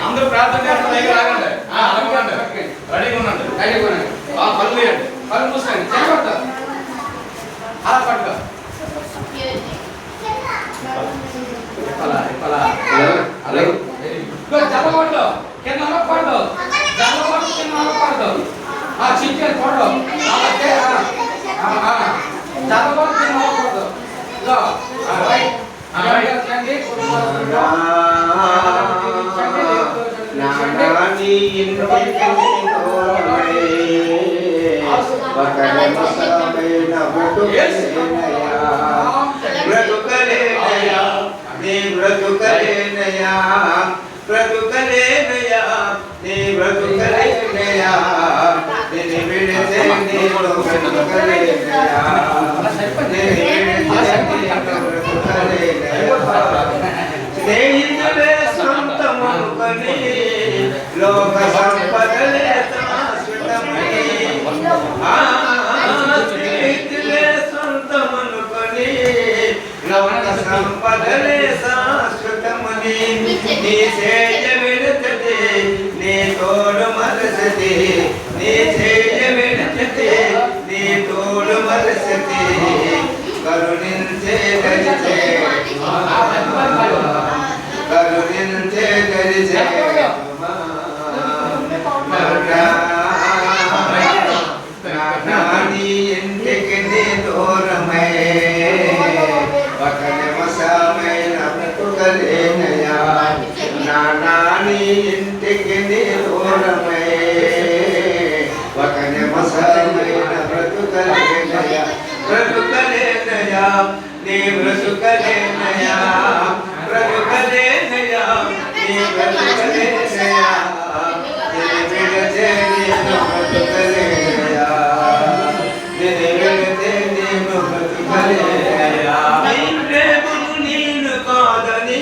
అందరూ ప్రార్థన చేస్తున్నారు రెడీగా ఉండండి పళ్ళు వేయండి పళ్ళు మూసుకోండి చేయబడతారు అలా పట్టుకో జల్లబడ్డు కింద పడ్డు జల్లబడ్డు కింద పడ్డు చికెన్ పడ్డు జల్లబడ్డు కింద పడ్డు లోక సంపదలే శాశ్వతమని సొంతమనుకొని లోక సంపదలే శాశ్వతమని నీ చేయ విడతది నీ తోడు మరసతి నీ చేయ విడతది నీ తోడు మరసతి కరుణించే గరిచే కరుణించే గరిచే నాని ఇంటికి నీ దూరమై ఒక నిమిషమైన బ్రతుకలేనయా నాని ఇంటికి నీ దూరమై ఒక నిమిషమైన బ్రతుకలేనయా బ్రతుకలేనయా నీ బ్రతుకలేనయా బ్రతుకలేనయా నీ బ్రతుకలేనయా నేను కాదని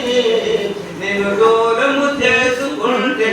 నేను దూరము చేసుకుంటే